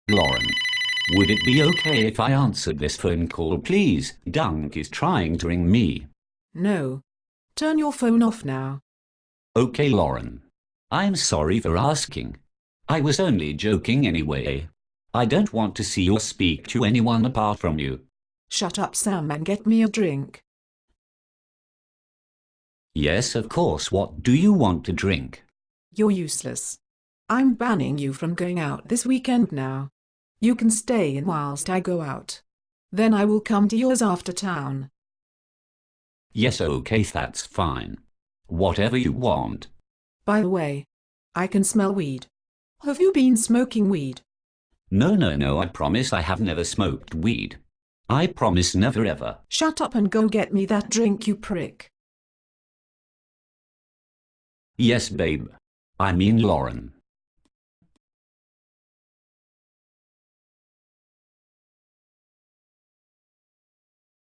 Lauren, would it be okay if I answered this phone call, please? Dunk is trying to ring me. No. Turn your phone off now. Okay, Lauren. I'm sorry for asking. I was only joking anyway. I don't want to see or speak to anyone apart from you. Shut up, Sam, and get me a drink. Yes, of course. What do you want to drink? You're useless. I'm banning you from going out this weekend now. You can stay in whilst I go out. Then I will come to yours after town. Yes, okay, that's fine. Whatever you want. By the way, I can smell weed. Have you been smoking weed? No, I promise I have never smoked weed. I promise never ever. Shut up and go get me that drink, you prick. Yes, babe. I mean Lauren.